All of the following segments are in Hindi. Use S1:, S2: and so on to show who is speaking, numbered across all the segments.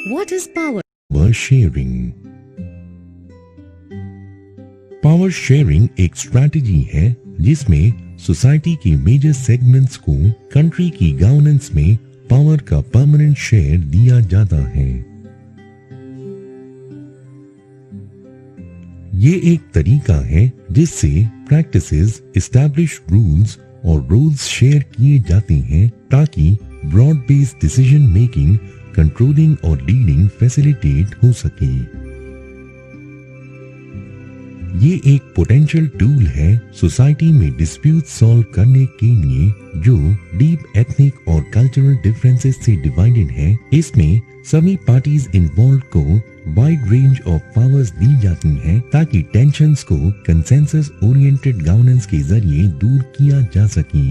S1: What is power?
S2: Power sharing. Power sharing एक स्ट्रैटेजी है जिसमें सोसाइटी के मेजर सेगमेंट्स को कंट्री की गवर्नेंस में पावर का परमानेंट शेयर दिया जाता है। ये एक तरीका है जिससे प्रैक्टिसेस, एस्टैब्लिश रूल्स और रोल्स शेयर किए जाते हैं ताकि broad based decision making, controlling और लीडिंग फैसिलिटेट हो सके। ये एक पोटेंशियल टूल है सोसाइटी में डिस्प्यूट सॉल्व करने के लिए जो डीप एथनिक और कल्चरल डिफरेंसेस से डिवाइडेड है। इसमें सभी पार्टीज इन्वॉल्व को वाइड रेंज ऑफ पावर्स दी जाती हैं ताकि टेंशंस को कंसेंसस ओरिएंटेड गवर्नेंस के जरिए दूर किया जा सके।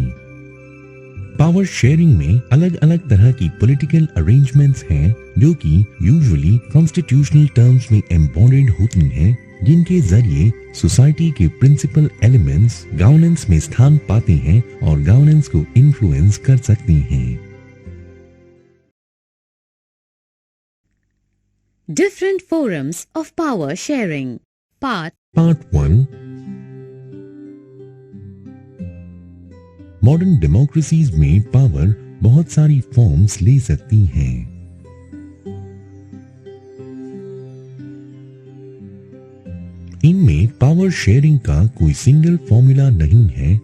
S2: पावर शेयरिंग में अलग अलग तरह की पॉलिटिकल अरेंजमेंट्स हैं जो कि यूजुअली कॉन्स्टिट्यूशनल टर्म्स में एम्बॉडीड होती हैं, जिनके जरिए सोसाइटी के प्रिंसिपल एलिमेंट्स गवर्नेंस में स्थान पाते हैं और गवर्नेंस को इन्फ्लुएंस कर सकती हैं।
S1: Different forms of power sharing. Part
S2: 1। Modern democracies में पावर बहुत सारी फॉर्म्स ले सकती है। इनमें पावर शेयरिंग का कोई सिंगल फॉर्मूला नहीं है,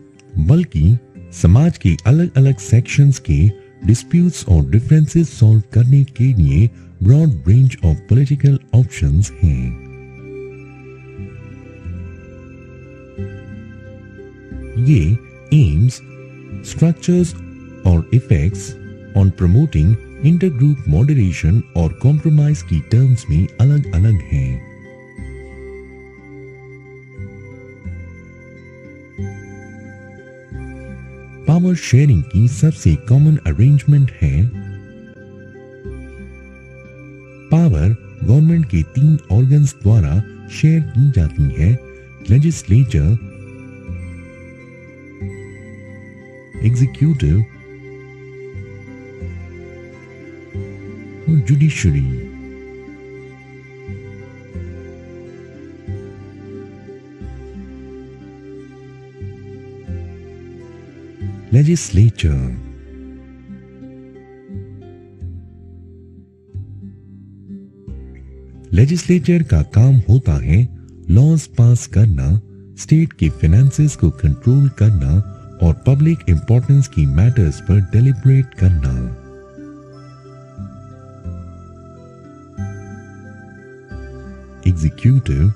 S2: बल्कि समाज के अलग अलग सेक्शंस के डिस्प्यूट्स और डिफरेंसेस सॉल्व करने के लिए broad range of political options हैं। ये एम्स, स्ट्रक्चर्स और effects on promoting intergroup moderation और कॉम्प्रोमाइज की टर्म्स में अलग अलग हैं। पावर शेयरिंग की सबसे कॉमन अरेंजमेंट है पावर गवर्नमेंट के 3 ऑर्गन्स द्वारा शेयर की जाती है: लेजिस्लेचर, एग्जीक्यूटिव और जुडिशरी। लेजिस्लेचर लेजिस्लेचर का काम होता है लॉज पास करना, स्टेट के फाइनेंसेस को कंट्रोल करना और पब्लिक इंपॉर्टेंस की मैटर्स पर डेलिब्रेट करना। एग्जीक्यूटिव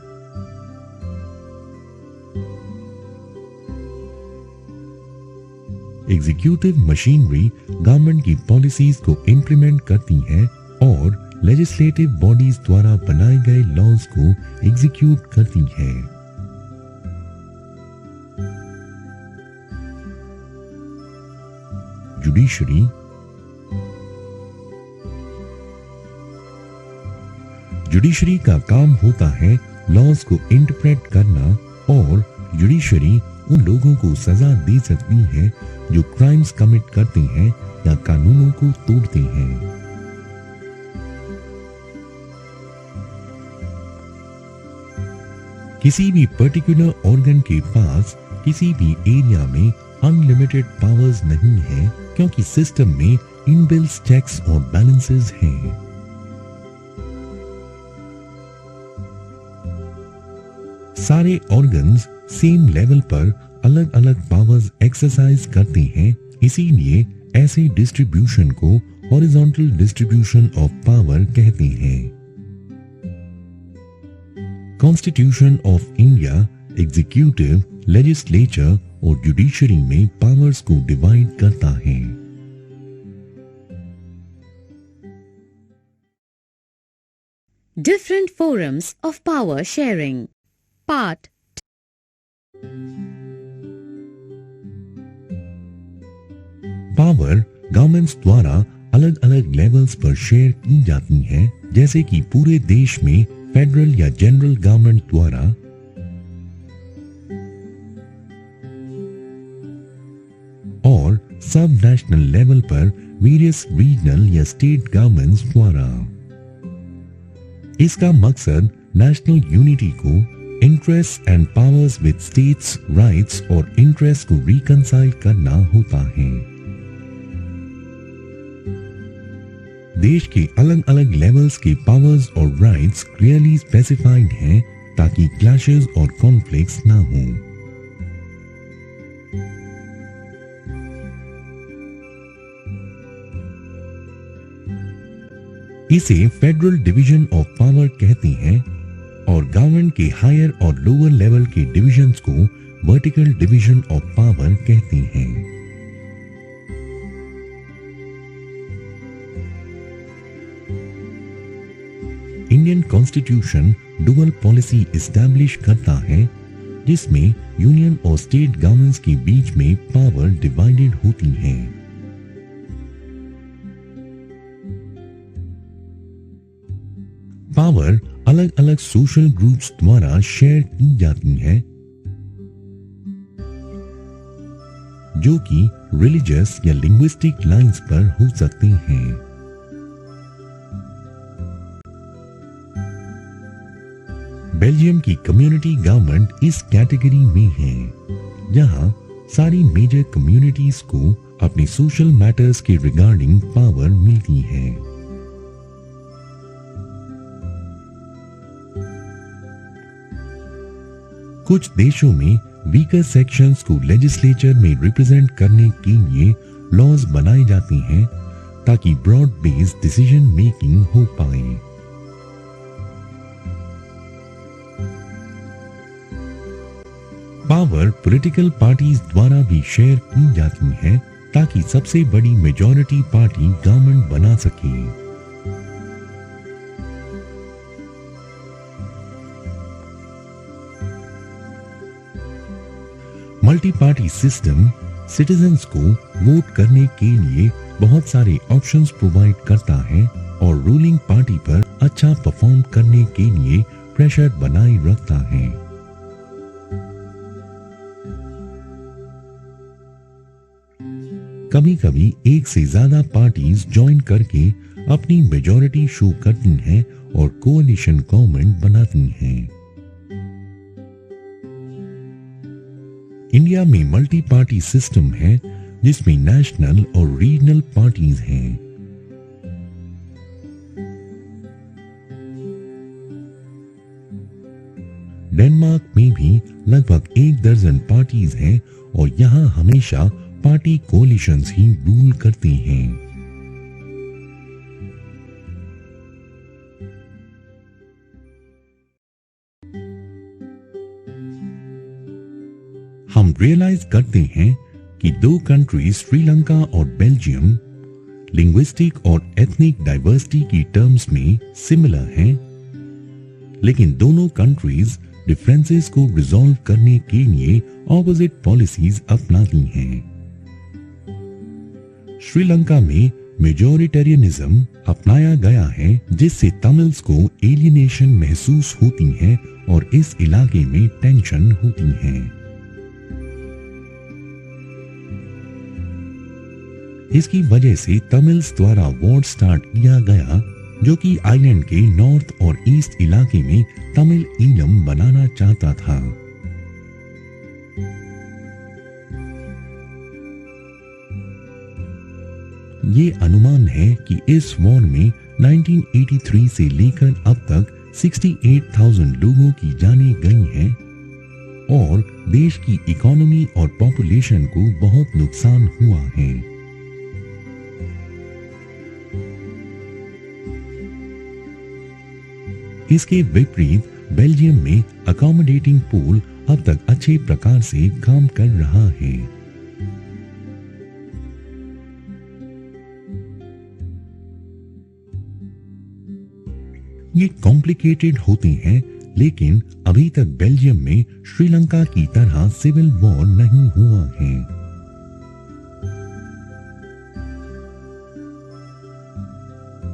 S2: एग्जीक्यूटिव मशीनरी गवर्नमेंट की पॉलिसीज को इंप्लीमेंट करती है और लेजिस्लेटिव बॉडीज द्वारा बनाए गए लॉज को एग्जीक्यूट करती है। जुडिशरी जुडिशरी का काम होता है लॉज को इंटरप्रेट करना और जुडिशरी उन लोगों को सजा दे सकती है जो क्राइम्स कमिट करते हैं या कानूनों को तोड़ते हैं। किसी भी पर्टिकुलर ऑर्गन के पास किसी भी एरिया में अनलिमिटेड पावर्स नहीं है, क्योंकि सिस्टम में इनबिल्ट चेक्स और बैलेंसेस हैं। सारे ऑर्गन्स सेम लेवल पर अलग अलग पावर्स एक्सरसाइज करते हैं, इसीलिए ऐसे डिस्ट्रीब्यूशन को हॉरिजॉन्टल डिस्ट्रीब्यूशन ऑफ पावर कहते हैं। Constitution of India executive, legislature और जुडिशरी में पावर्स को डिवाइड करता है।
S1: Different forms of power sharing. Part
S2: power governments द्वारा अलग अलग लेवल्स पर शेयर की जाती है, जैसे कि पूरे देश में फेडरल या जनरल गवर्नमेंट द्वारा, और सब नेशनल लेवल पर वेरियस रीजनल या स्टेट गवर्नमेंट्स द्वारा। इसका मकसद नेशनल यूनिटी को interest and powers with states rights और इंटरेस्ट को रिकंसाइल करना होता है। देश के अलग अलग लेवल्स के पावर्स और राइट्स क्लियरली स्पेसिफाइड हैं ताकि क्लैशेस और कॉन्फ्लिक्ट्स ना हों। इसे फेडरल डिवीजन ऑफ पावर कहते हैं और गवर्नमेंट के हायर और लोअर लेवल के डिविजन्स को वर्टिकल डिवीजन ऑफ पावर कहते हैं। Indian constitution dual policy establish करता है जिसमें यूनियन और स्टेट गवर्नमेंट्स के बीच में पावर डिवाइडेड होती है। पावर अलग अलग सोशल ग्रुप्स द्वारा शेयर की जाती है जो कि रिलीजियस या लिंग्विस्टिक लाइंस पर हो सकते हैं। बेल्जियम की कम्युनिटी गवर्नमेंट इस कैटेगरी में है जहां सारी मेजर कम्युनिटीज को अपने सोशल मैटर्स के रिगार्डिंग पावर मिलती है। कुछ देशों में वीकर सेक्शंस को लेजिस्लेचर में रिप्रेजेंट करने के लिए लॉज बनाए जाते हैं ताकि ब्रॉड बेस्ड डिसीजन मेकिंग हो पाए। पावर पॉलिटिकल पार्टीज द्वारा भी शेयर की जाती है ताकि सबसे बड़ी मेजॉरिटी पार्टी गवर्नमेंट बना सके। मल्टी पार्टी सिस्टम सिटीजन्स को वोट करने के लिए बहुत सारे ऑप्शंस प्रोवाइड करता है और रूलिंग पार्टी पर अच्छा परफॉर्म करने के लिए प्रेशर बनाए रखता है। कभी कभी एक से ज्यादा पार्टीज ज्वाइन करके अपनी मेजॉरिटी शो करती हैं और कोalition गवर्नमेंट बनाती हैं। इंडिया में मल्टी पार्टी सिस्टम है जिसमें नेशनल और रीजनल पार्टीज हैं। डेनमार्क में भी लगभग 1 दर्जन पार्टीज हैं और यहाँ हमेशा पार्टी कोलिशंस ही रूल करते हैं। हम रियलाइज करते हैं कि 2 कंट्रीज श्रीलंका और बेल्जियम लिंग्विस्टिक और एथनिक डाइवर्सिटी की टर्म्स में सिमिलर हैं, लेकिन दोनों कंट्रीज डिफरेंसेस को रिजॉल्व करने के लिए ऑपोजिट पॉलिसीज अपनाती हैं। श्रीलंका में मेजॉरिटेरियनिज्म अपनाया गया है जिससे तमिल्स को एलियनेशन महसूस होती है और इस इलाके में टेंशन होती है। इसकी वजह से तमिल्स द्वारा वॉर स्टार्ट किया गया जो कि आइलैंड के नॉर्थ और ईस्ट इलाके में तमिल ईलम बनाना चाहता था। ये अनुमान है कि इस वॉर में 1983 से लेकर अब तक 68,000 लोगों की जानें गई हैं और देश की इकोनॉमी और पॉपुलेशन को बहुत नुकसान हुआ है। इसके विपरीत बेल्जियम में अकोमोडेटिंग पूल अब तक अच्छे प्रकार से काम कर रहा है। ये कॉम्प्लिकेटेड होते हैं, लेकिन अभी तक बेल्जियम में श्रीलंका की तरह सिविल वॉर नहीं हुआ है।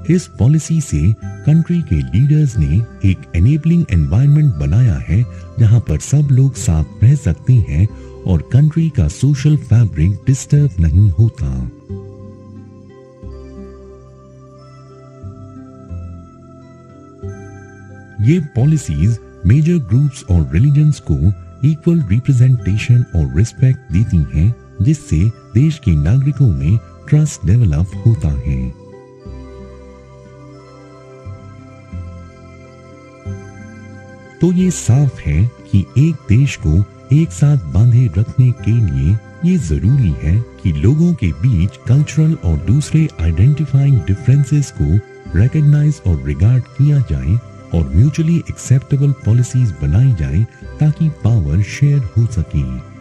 S2: इस पॉलिसी से कंट्री के लीडर्स ने एक एनेबलिंग एनवायरनमेंट बनाया है जहां पर सब लोग साथ रह सकते हैं और कंट्री का सोशल फैब्रिक डिस्टर्ब नहीं होता। ये पॉलिसीज मेजर ग्रुप्स और रिलीजन्स को इक्वल रिप्रेजेंटेशन और रिस्पेक्ट देती हैं, जिससे देश के नागरिकों में ट्रस्ट डेवलप होता है। तो ये साफ है कि एक देश को एक साथ बांधे रखने के लिए ये जरूरी है कि लोगों के बीच कल्चरल और दूसरे आइडेंटिफाइंग डिफरेंसेस को रिकॉग्नाइज और रिगार्ड किया जाए और म्यूचुअली एक्सेप्टेबल पॉलिसीज बनाई जाए ताकि पावर शेयर हो सके।